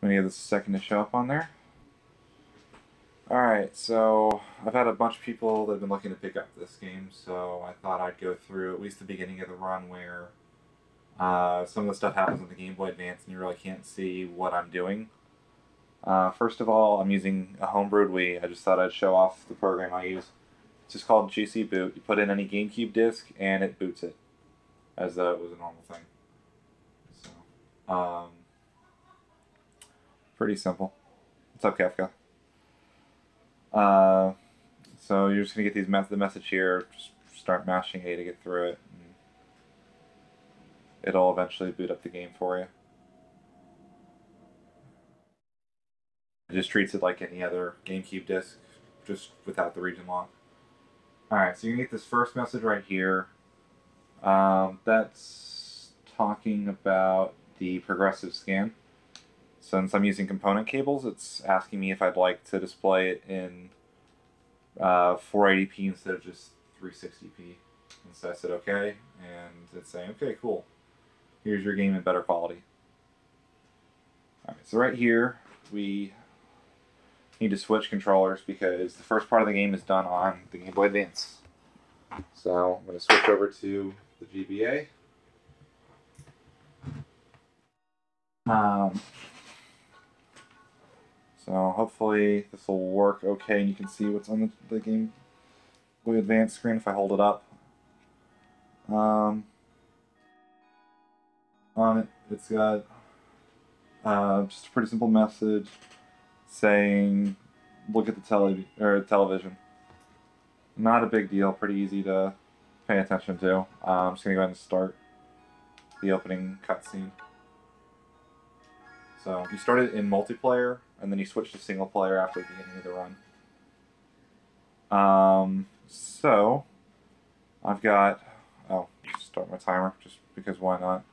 I'm gonna give this a second to show up on there. Alright, so I've had a bunch of people that have been looking to pick up this game, so I thought I'd go through at least the beginning of the run where some of the stuff happens on the Game Boy Advance and you really can't see what I'm doing. First of all, I'm using a homebrewed Wii. I just thought I'd show off the program I use. It's just called GC Boot. You put in any GameCube disc and it boots it, as though it was a normal thing. So, pretty simple. What's up, Kafka? So you're just gonna get the message here. Just start mashing A to get through it. And it'll eventually boot up the game for you. It just treats it like any other GameCube disc, just without the region lock. Alright, so you can get this first message right here. That's talking about the progressive scan. Since I'm using component cables, it's asking me if I'd like to display it in 480p instead of just 360p. And so I said okay, and it's saying, okay, cool. Here's your game in better quality. Alright, so right here, we need to switch controllers because the first part of the game is done on the Game Boy Advance. So I'm going to switch over to the GBA. So hopefully this will work okay and you can see what's on the Game Boy Advance screen if I hold it up. On it, it's got just a pretty simple message saying, look at the television. Not a big deal, pretty easy to pay attention to. I'm just going to go ahead and start the opening cutscene. So you started in multiplayer, and then you switch to single player after the beginning of the run. So I've got, start my timer just because why not?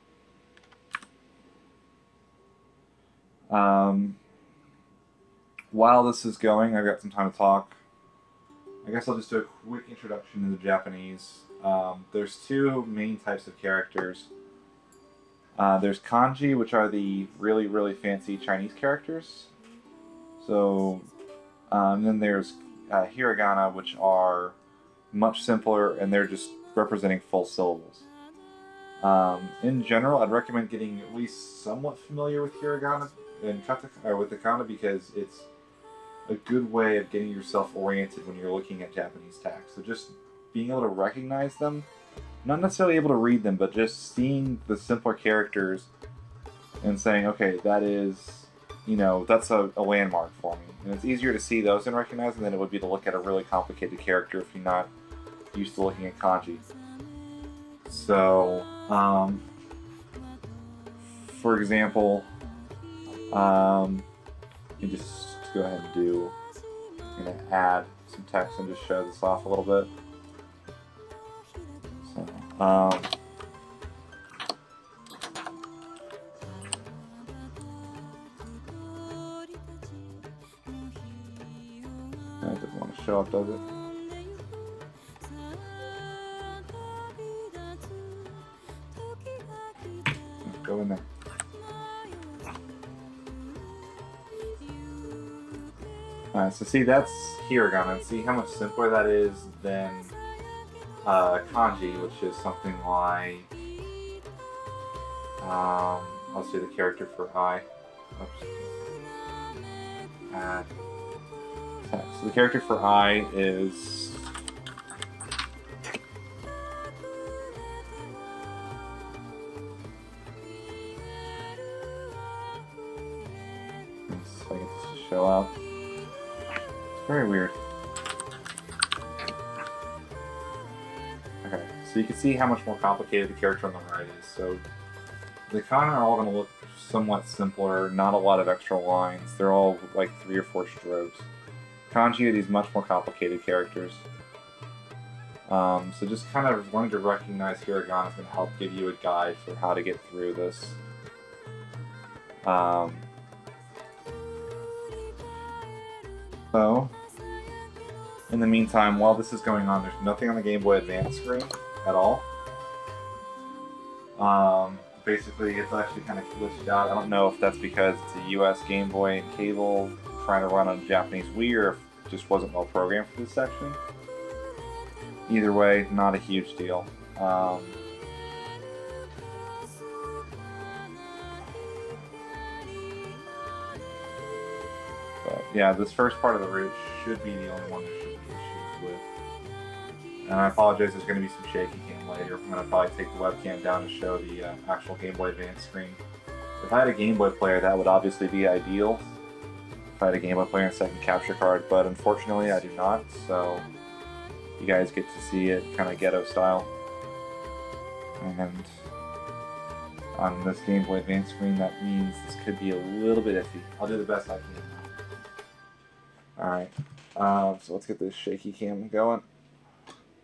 While this is going, I've got some time to talk. I guess I'll just do a quick introduction to the Japanese. There's two main types of characters. There's kanji, which are the really, really fancy Chinese characters. So, and then there's hiragana, which are much simpler, and they're just representing full syllables. In general, I'd recommend getting at least somewhat familiar with hiragana and with the kana because it's a good way of getting yourself oriented when you're looking at Japanese text. So just being able to recognize them, not necessarily able to read them, but just seeing the simpler characters and saying, okay, that is, that's a landmark for me. And it's easier to see those and recognize them than it would be to look at a really complicated character if you're not used to looking at kanji. So, for example, you just go ahead and I'm going to add some text and just show this off a little bit. So, I doesn't want to show up, does it? Go in there. Alright, so see, that's hiragana. See how much simpler that is than kanji, which is something like, I'll say the character for I. Oops. Add text. So the character for I is let's see if I get this to show up. Very weird. Okay, so you can see how much more complicated the character on the right is. So the kana are all going to look somewhat simpler, not a lot of extra lines. They're all like 3 or 4 strokes. Kanji are these much more complicated characters. So just kind of wanting to recognize hiragana is going to help give you a guide for how to get through this. So, in the meantime, while this is going on, there's nothing on the Game Boy Advance screen at all. basically it's actually kind of glitched out. I don't know if that's because it's a US Game Boy and cable trying to run on Japanese Wii, or if it just wasn't well programmed for this section. Either way, not a huge deal. But yeah, this first part of the route should be the only one there should be issues with. And I apologize, there's going to be some shaky cam later. I'm going to probably take the webcam down to show the actual Game Boy Advance screen. If I had a Game Boy player, that would obviously be ideal. If I had a Game Boy player and second capture card, but unfortunately I do not, so you guys get to see it kind of ghetto style. And on this Game Boy Advance screen, that means this could be a little bit iffy. I'll do the best I can. Alright, so let's get this shaky cam going.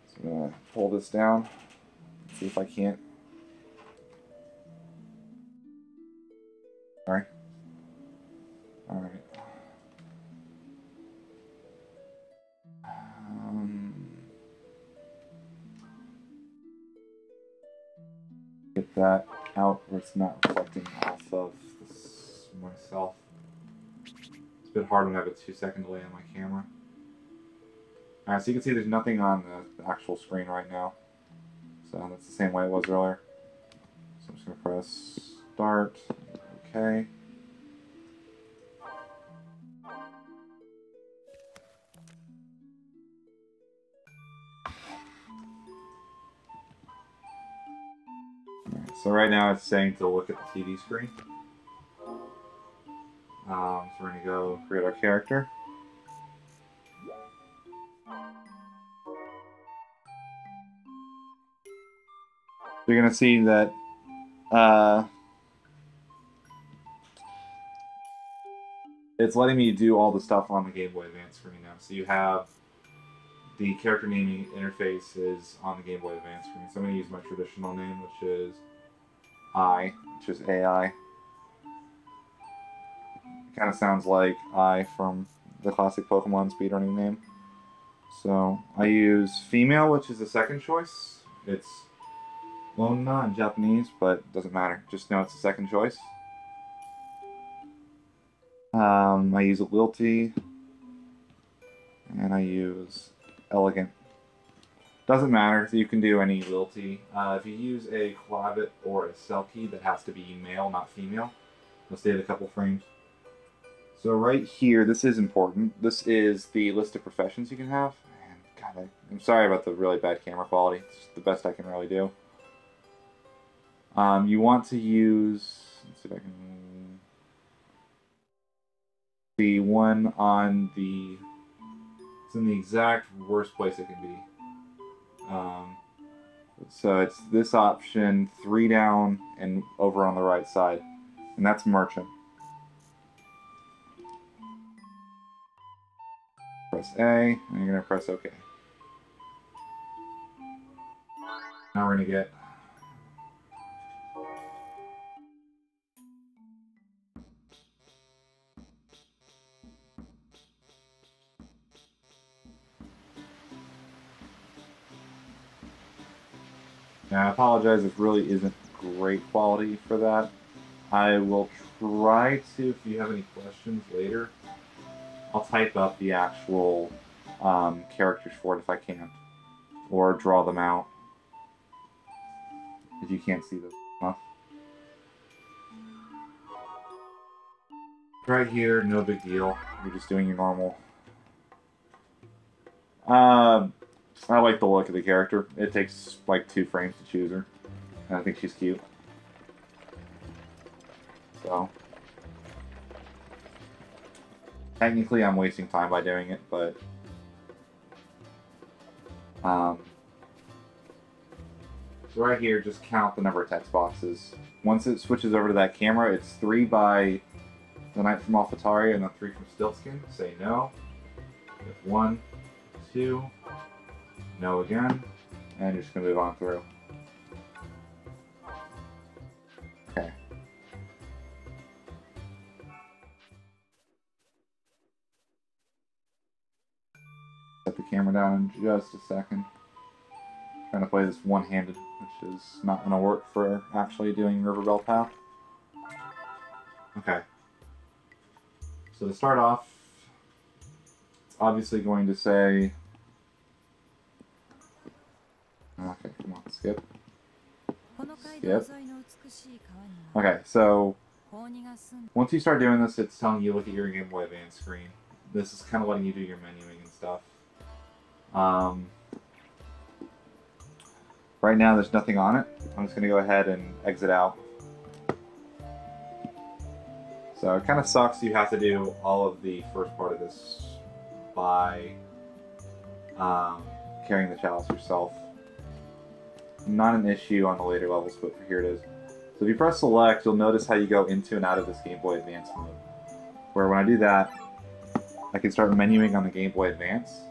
So I'm going to pull this down, see if I can't. Alright. Alright. Get that out where it's not reflecting off of this myself. It's a bit hard when I have a 2-second delay on my camera. Alright, so you can see there's nothing on the actual screen right now. So that's the same way it was earlier. So I'm just going to press start. Okay. So right now it's saying to look at the TV screen. So we're going to go create our character. You're going to see that it's letting me do all the stuff on the Game Boy Advance screen now. So you have the character naming interface is on the Game Boy Advance screen. So I'm going to use my traditional name, which is which is AI. It kind of sounds like I from the classic Pokemon speedrunning name. So I use female, which is the second choice. It's Lona in Japanese, but it doesn't matter. Just know it's the second choice. I use Lilty, and I use Elegant. Doesn't matter, so you can do any Lilty. If you use a Clavet or a Selkie, that has to be male, not female. It'll stay at a couple frames. So right here, this is important. This is the list of professions you can have. And God, I'm sorry about the really bad camera quality. It's the best I can really do. You want to use, let's see if I can, the one on the, it's in the exact worst place it can be. So it's this option, 3 down and over on the right side, and that's merchant. Press A, and you're going to press OK. Now we're going to get I apologize, it really isn't great quality for that. I will try to, if you have any questions later, I'll type up the actual characters for it if I can, or draw them out if you can't see them enough. Right here, no big deal. You're just doing your normal. I like the look of the character. It takes like 2 frames to choose her, and I think she's cute. So technically I'm wasting time by doing it, but so right here, just count the number of text boxes. Once it switches over to that camera, it's 3 by the Knight from Alphatari and then 3 from Stiltskin. Say no. If 1, 2, no again, and you're just going to move on through. Okay. Set the camera down in just a second. trying to play this one-handed, which is not going to work for actually doing River Bell Path. Okay. So to start off, it's obviously going to say... Okay, come on, skip. Skip. Okay, so once you start doing this, it's telling you to look at your Game Boy Advance screen. This is kind of letting you do your menuing and stuff. Right now there's nothing on it. I'm just going to go ahead and exit out. So it kind of sucks you have to do all of the first part of this by carrying the chalice yourself. Not an issue on the later levels, but here it is. So if you press select, you'll notice how you go into and out of this Game Boy Advance mode. Where when I do that, I can start menuing on the Game Boy Advance,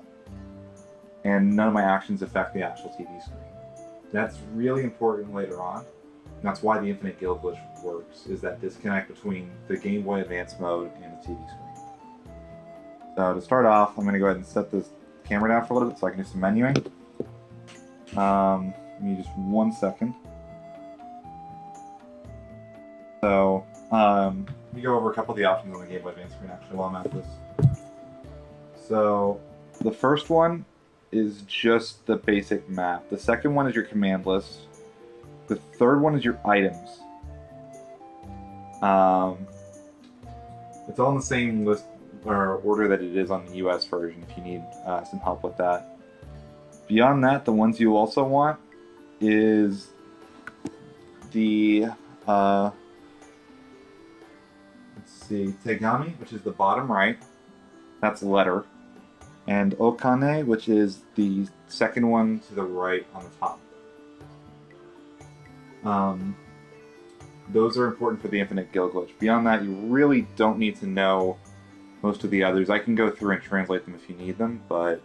and none of my actions affect the actual TV screen. That's really important later on. And that's why the Infinite Guild glitch works, is that disconnect between the Game Boy Advance mode and the TV screen. So to start off, I'm going to go ahead and set this camera down for a little bit so I can do some menuing. Give me just 1 second. So, let me go over a couple of the options on the Game Boy Advance screen actually while I'm at this. So, the first one is just the basic map. The second one is your command list. The third one is your items. It's all in the same list or order that it is on the US version if you need some help with that. Beyond that, the ones you also want is the let's see, Tegami, which is the bottom right. That's letter. And Okane, which is the second one to the right on the top. Those are important for the Infinite Guild glitch. Beyond that, you really don't need to know most of the others. I can go through and translate them if you need them, but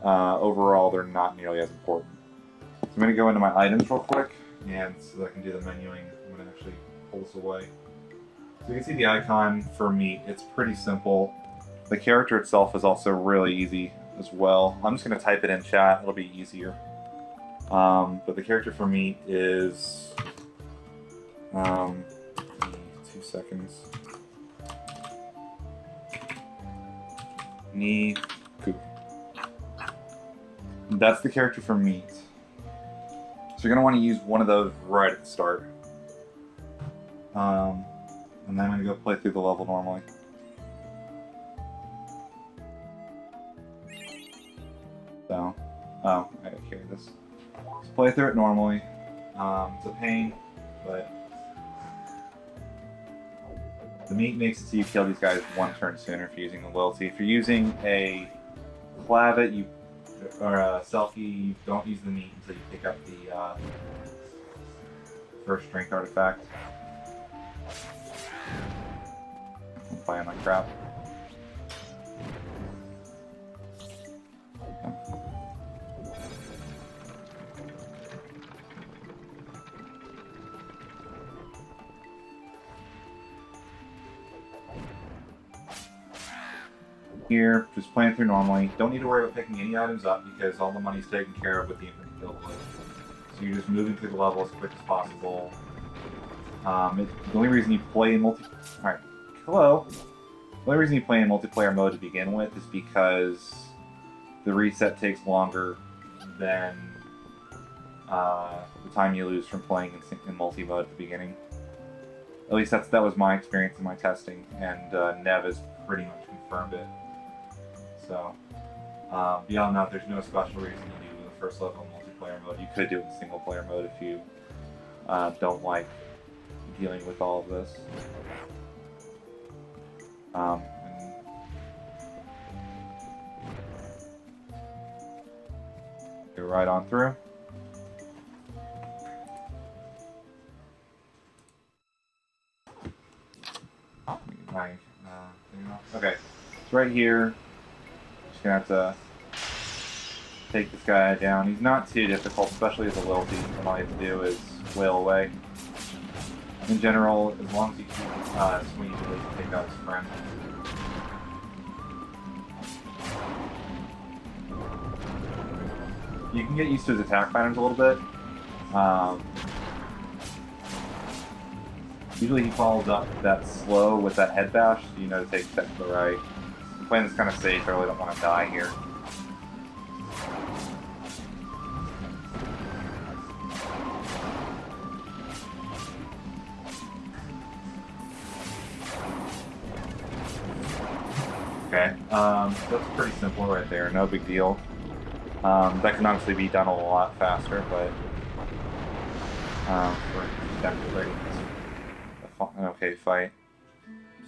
overall, they're not nearly as important. So I'm going to go into my items real quick, and so that I can do the menuing, I'm going to actually pull this away. So you can see the icon for meat. It's pretty simple. The character itself is also really easy as well. I'm just going to type it in chat. It'll be easier. But the character for meat is... 2 seconds. Niku. That's the character for meat. So you're going to want to use one of those right at the start. And then I'm going to go play through the level normally. So, oh, I gotta carry this. Just play through it normally. It's a pain, but the meat makes it so you kill these guys one turn sooner if you're using a loyalty. If you're using a Clavet, or a Selkie, you don't use the meat until you pick up the first strength artifact. I'm playing like crap. Here, just playing through normally. Don't need to worry about picking any items up because all the money's taken care of with the Infinite Guild glitch. So you're just moving through the level as quick as possible. The only reason you play in Alright, hello! The only reason you play in multiplayer mode to begin with is because the reset takes longer than the time you lose from playing in multi-mode at the beginning. At least that was my experience in my testing, and Nev has pretty much confirmed it. So, beyond that, there's no special reason to do the first level in multiplayer mode. You could do it in single player mode if you don't like dealing with all of this. And go right on through. Okay, it's right here. Just gonna have to take this guy down. He's not too difficult, especially as a little thief, and all you have to do is wail away. In general, as long as you keep swinging, you can take out his friend. You can get used to his attack patterns a little bit. Usually he follows up that slow with that head bash, so you know to take a step to the right. I'm playing this kind of safe, I really don't want to die here. Okay, that's pretty simple right there, no big deal. That can obviously be done a lot faster, but we're definitely an okay fight.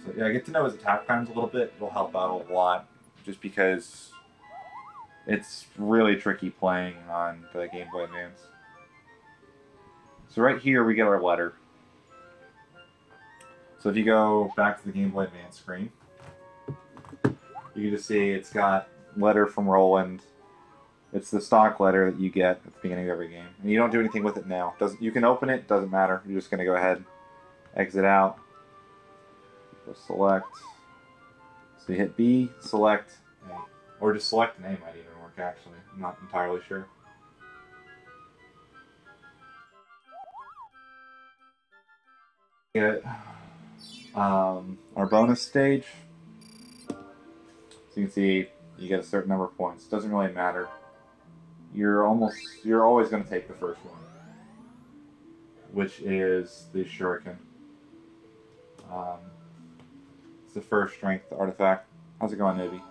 So yeah, get to know his attack patterns a little bit. It'll help out a lot, just because it's really tricky playing on the Game Boy Advance. So right here we get our letter. So if you go back to the Game Boy Advance screen, you can just see it's got letter from Roland. It's the stock letter that you get at the beginning of every game. And you don't do anything with it now. You can open it, doesn't matter. You're just going to go ahead, exit out, go select. So you hit B, select A. Or just select an A might even work, actually. I'm not entirely sure. Get our bonus stage. So you can see you get a certain number of points. Doesn't really matter. You're always going to take the first one, which is the Shuriken. It's the first strength artifact. How's it going, Nibby?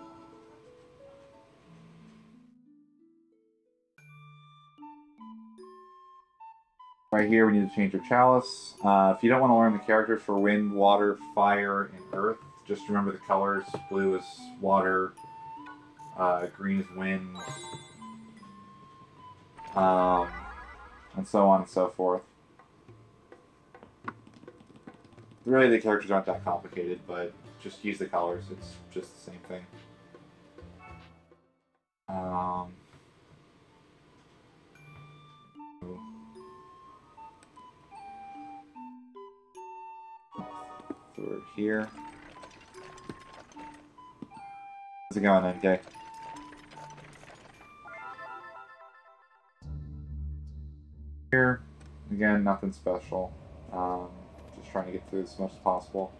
Right here, we need to change our chalice. If you don't want to learn the characters for wind, water, fire, and earth, just remember the colors. Blue is water, green is wind, and so on and so forth. Really, the characters aren't that complicated, but just use the colors. It's just the same thing. Through here. How's it going, MK? Here, again, nothing special. Just trying to get through as much as possible.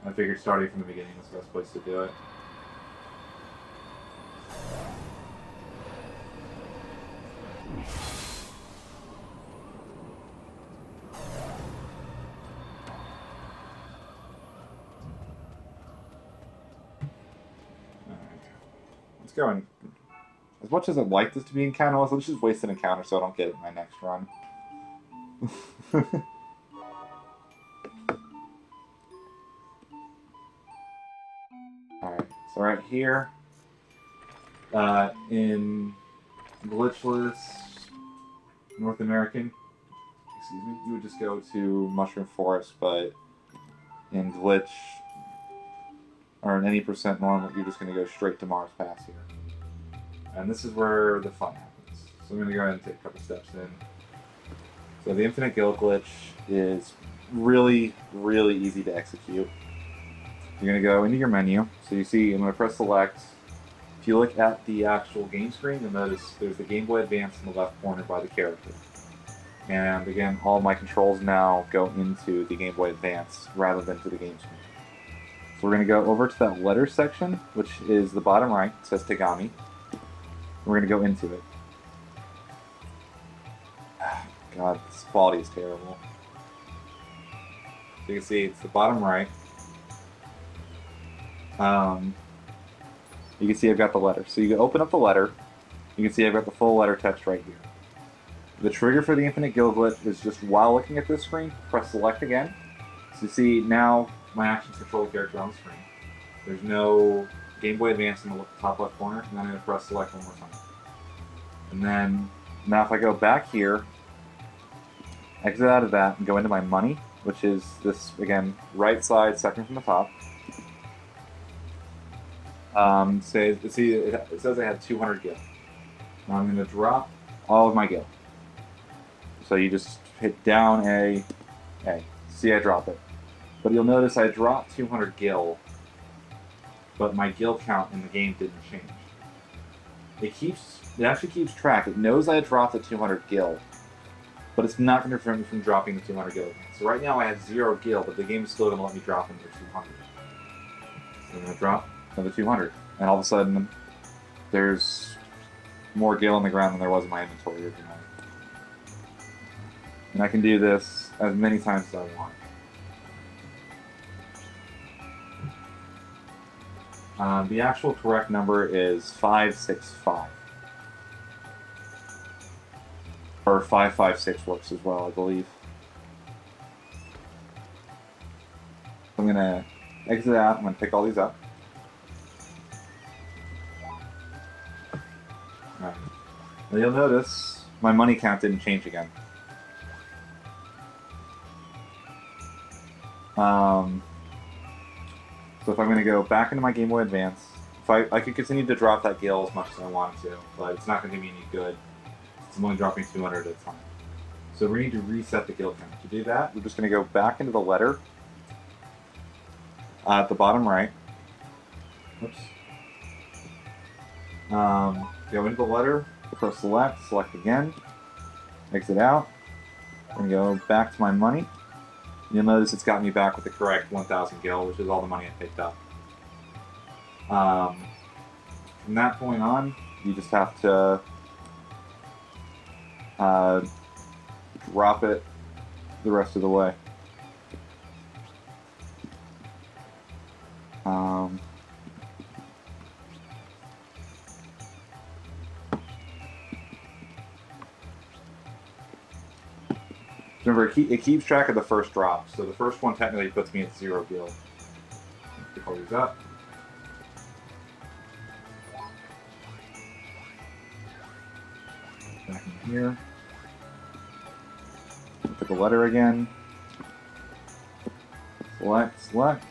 I figured starting from the beginning was the best place to do it. Let's go and, as much as I'd like this to be encounterless, let's just waste an encounter so I don't get it in my next run. Alright, so right here, in glitchless North American, excuse me, you would just go to Mushroom Forest, but in glitch, or in any percent normal, you're just going to go straight to Mars Pass here. And this is where the fun happens. So I'm going to go ahead and take a couple steps in. So the Infinite Guild glitch is really, really easy to execute. You're going to go into your menu. So you see, I'm going to press select. If you look at the actual game screen, you'll notice there's the Game Boy Advance in the left corner by the character. And again, all my controls now go into the Game Boy Advance rather than to the game screen. So we're going to go over to that letter section, which is the bottom right. It says Tegami. We're going to go into it. God, this quality is terrible. So you can see it's the bottom right. You can see I've got the letter. So you can open up the letter. You can see I've got the full letter text right here. The trigger for the Infinite Guild glitch is just while looking at this screen, press select again. So you see now my actions control the character on the screen. There's no Game Boy Advance in the top left corner, and then I'm going to press select one more time. And then, now if I go back here, exit out of that and go into my money, which is this, again, right side, second from the top. It says I had 200 gil. Now I'm going to drop all of my gil. So you just hit down A. See, I drop it. But you'll notice I dropped 200 gil, but my gil count in the game didn't change. It actually keeps track. It knows I had dropped the 200 gil, but it's not going to prevent me from dropping the 200 gil. So right now I have 0 gil, but the game is still going to let me drop another 200. So I'm going to drop another 200, and all of a sudden there's more gil on the ground than there was in my inventory originally. And I can do this as many times as I want. The actual correct number is 565. Or 556 works as well, I believe. I'm going to exit out. I'm going to pick all these up. Alright. Now you'll notice my money count didn't change again. So if I'm going to go back into my Game Boy Advance, I could continue to drop that gil as much as I wanted to, but it's not going to do me any good. I'm only dropping 200 at a time. So we need to reset the gil count. To do that, we're just going to go back into the letter at the bottom right. Oops. Go into the letter, press select again, exit out. I'm going to go back to my money. You'll notice it's got me back with the correct 1,000 gil, which is all the money I picked up. From that point on, you just have to drop it the rest of the way. Remember, it keeps track of the first drop, so the first one technically puts me at 0 gil. Pick all these up. Back in here. Pick the letter again. Select,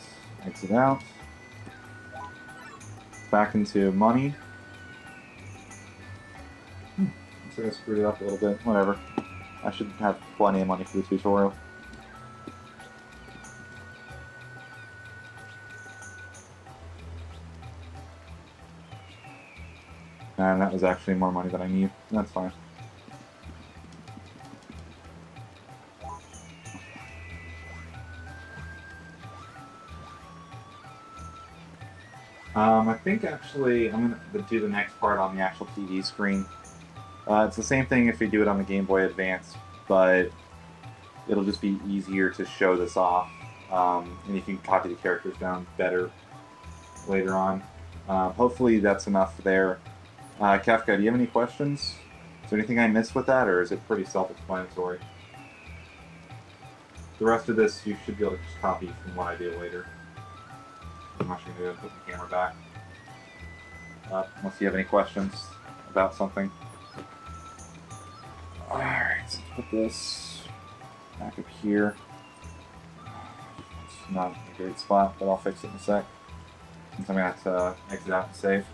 exit out. Back into money. Looks like I screwed it up a little bit. Whatever. I should have plenty of money for the tutorial. And that was actually more money than I need. That's fine. I think actually I'm going to do the next part on the actual TV screen. It's the same thing if we do it on the Game Boy Advance, but it'll just be easier to show this off, and you can copy the characters down better later on. Hopefully that's enough there. Kafka, do you have any questions? Is there anything I missed with that, or is it pretty self-explanatory? The rest of this you should be able to just copy from what I do later. I'm actually going to put the camera back, unless you have any questions about something. Alright, so let's put this back up here. It's not a great spot, but I'll fix it in a sec, since I'm going to have to exit out and save.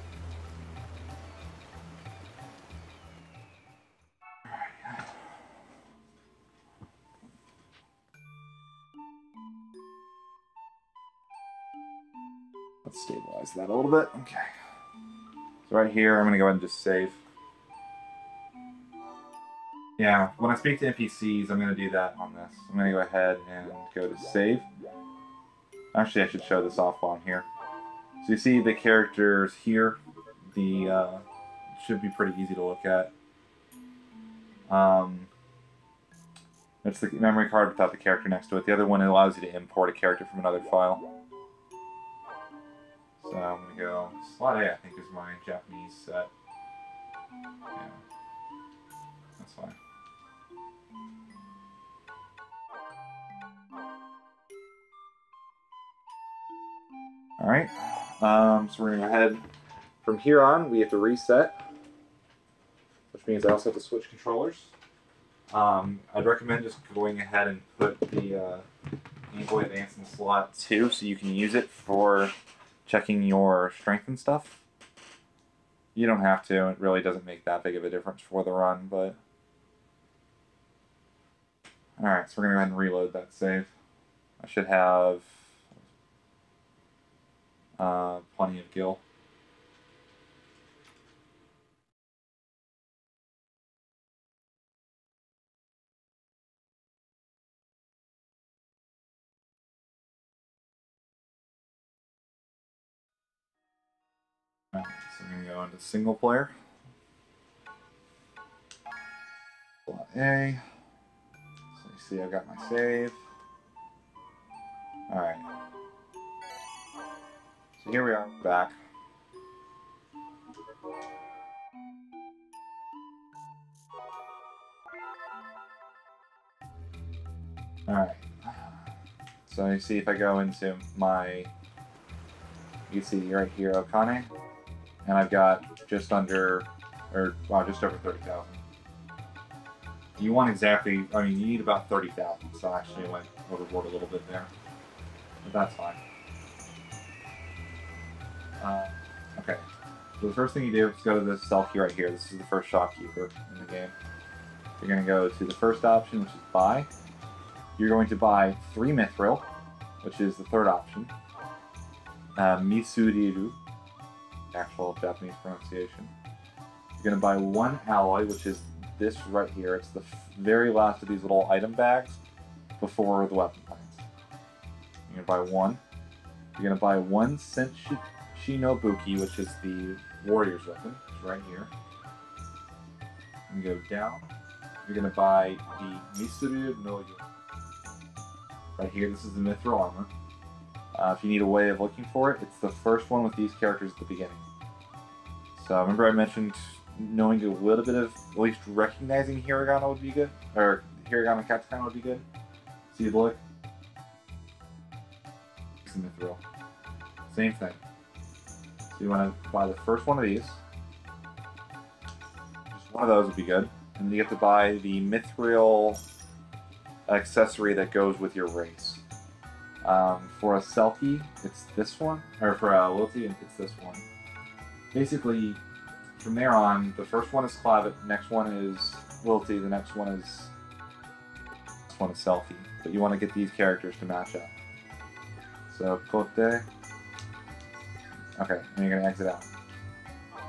Let's stabilize that a little bit. Okay. So right here, I'm going to go ahead and just save. Yeah, when I speak to NPCs, I'm going to do that on this. I'm going to go ahead and go to save. Actually, I should show this off while I'm here. So you see the characters here. The should be pretty easy to look at. It's the memory card without the character next to it. The other one allows you to import a character from another file. So I'm going to go, slot A I think is my Japanese set. Yeah, that's fine. Alright, so we're going to go ahead. From here on, we have to reset, which means I also have to switch controllers. I'd recommend just going ahead and put the Game Boy Advance in slot 2 so you can use it for checking your strength and stuff. You don't have to, it really doesn't make that big of a difference for the run, but... Alright, so we're going to go ahead and reload that save. I should have plenty of gil. Alright, so I'm going to go into single player. Slot A. So you see I've got my save. Alright. So here we are back. Alright. So you see if I go into my, you see right here, Okane, and I've got just under, or wow, just over 30,000. You want exactly, I mean, you need about 30,000, so I actually went overboard a little bit there. But that's fine. Okay. So the first thing you do is go to this selfie right here. This is the first shopkeeper in the game. You're going to go to the first option, which is buy. You're going to buy 3 mithril, which is the third option. Misuriru, actual Japanese pronunciation. You're going to buy 1 alloy, which is this right here. It's the very last of these little item bags before the weapon finds. You're going to buy 1. You're going to buy 1 Shinobuki, which is the warrior's weapon. It's right here. You go down. You're going to buy the Misuriru no Yo. Right here, this is the mithril armor. If you need a way of looking for it, it's the first one with these characters at the beginning. So remember I mentioned knowing a little bit of, at least recognizing hiragana would be good? Or hiragana katakana would be good? So you'd look. It's the mithril. Same thing. So you want to buy the first one of these. Just one of those would be good. And then you have to buy the mithril accessory that goes with your race. For a Selkie, it's this one, or for a Loyalty, it's this one. Basically, from there on, the first one is Clavet, the next one is Loyalty, the next one is Selkie. But you want to get these characters to match up. So, Kote. Okay, and you're going to exit out.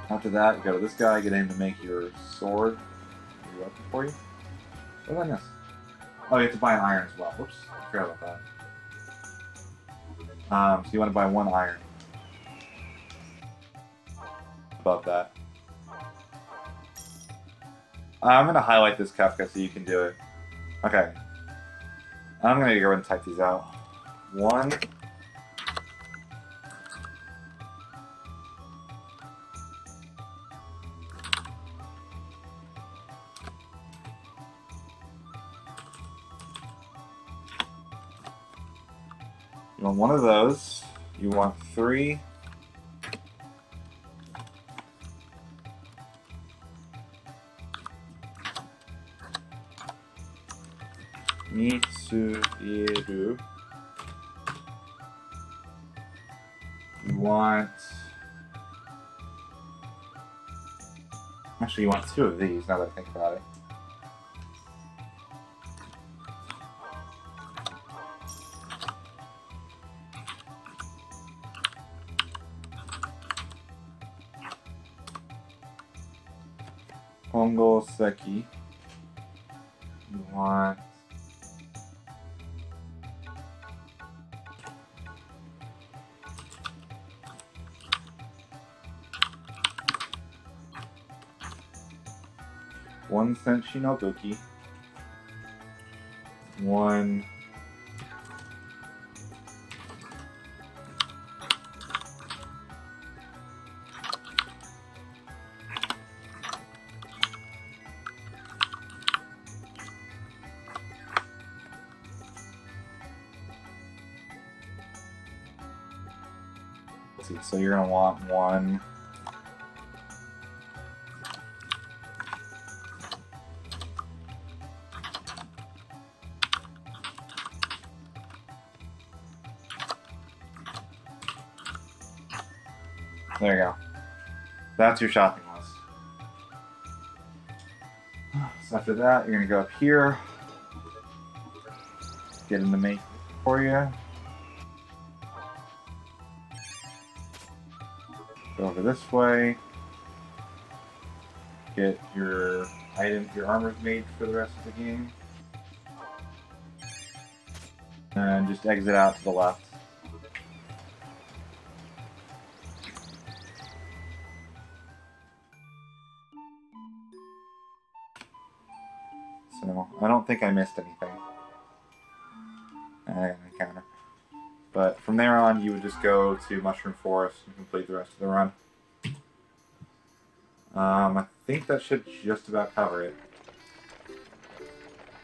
After that, you go to this guy, get him to make your sword, your weapon for you. What did I miss? Oh, you have to buy an iron as well. Whoops, I forgot about that. So you want to buy 1 iron. Above that. I'm going to highlight this Kafka so you can do it. Okay. I'm going to go ahead and type these out. 1. You want 1 of those. You want 3. Mitsuiru. You want... Actually, you want 2 of these, now that I think about it. Pongo Seki. You want... One Senshi no Doki. 1... Let's see, so you're gonna want 1... There you go. That's your shopping list. So after that, you're going to go up here, get in the make for you. Go over this way. Get your armors made for the rest of the game. And just exit out to the left. So I don't think I missed anything. Encounter. But from there on, you would just go to Mushroom Forest and complete the rest of the run. I think that should just about cover it.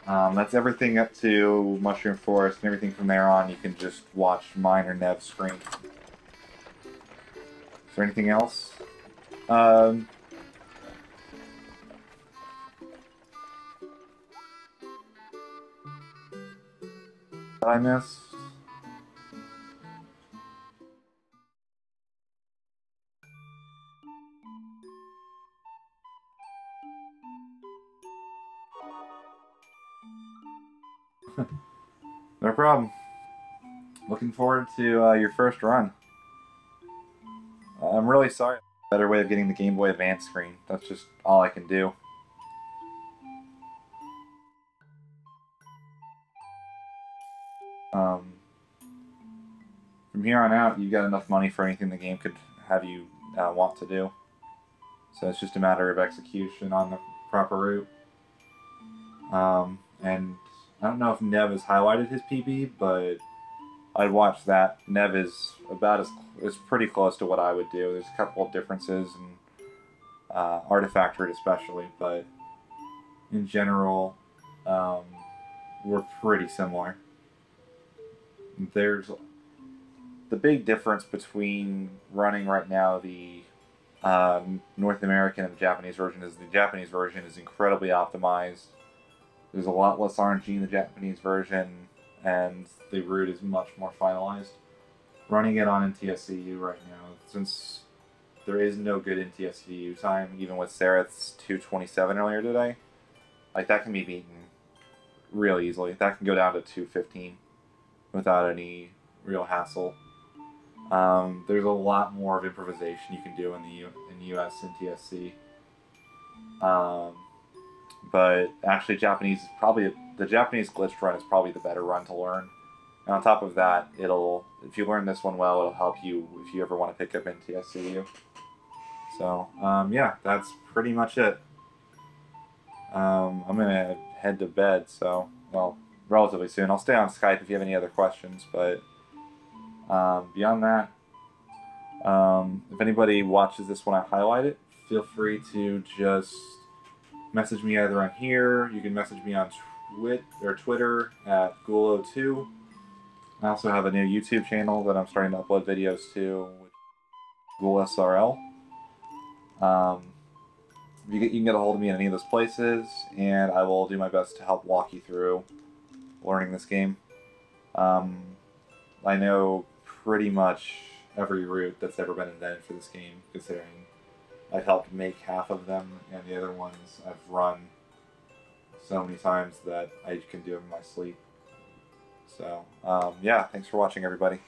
That's everything up to Mushroom Forest, and everything from there on you can just watch mine or Nev's screen. Is there anything else? That I missed? No problem. Looking forward to your first run. I'm really sorry. Better way of getting the Game Boy Advance screen. That's just all I can do. From here on out, you've got enough money for anything the game could have you want to do. So it's just a matter of execution on the proper route. And I don't know if Nev has highlighted his PB, but I'd watch that. Nev is is pretty close to what I would do. There's a couple of differences, and Artifact Route especially, but in general, we're pretty similar. There's the big difference between running right now the North American and the Japanese version is the Japanese version is incredibly optimized. There's a lot less RNG in the Japanese version, and the route is much more finalized. Running it on NTSCU right now, since there is no good NTSCU time, even with Sereth's 227 earlier today, like that can be beaten real easily. That can go down to 215 without any real hassle. There's a lot more of improvisation you can do in the US NTSC. But actually, the Japanese glitched run is probably the better run to learn. And on top of that, if you learn this one well, it'll help you if you ever want to pick up NTSCU. So, yeah, that's pretty much it. I'm gonna head to bed, so, well, relatively soon. I'll stay on Skype if you have any other questions, but beyond that, if anybody watches this when I highlight it, feel free to just message me either on here. You can message me on Twitter at Ghoul02. I also have a new YouTube channel that I'm starting to upload videos to, GhoulSRL. You can get a hold of me in any of those places, and I will do my best to help walk you through learning this game. I know pretty much every route that's ever been invented for this game, considering I've helped make half of them, and the other ones I've run so many times that I can do them in my sleep. So, yeah, thanks for watching, everybody.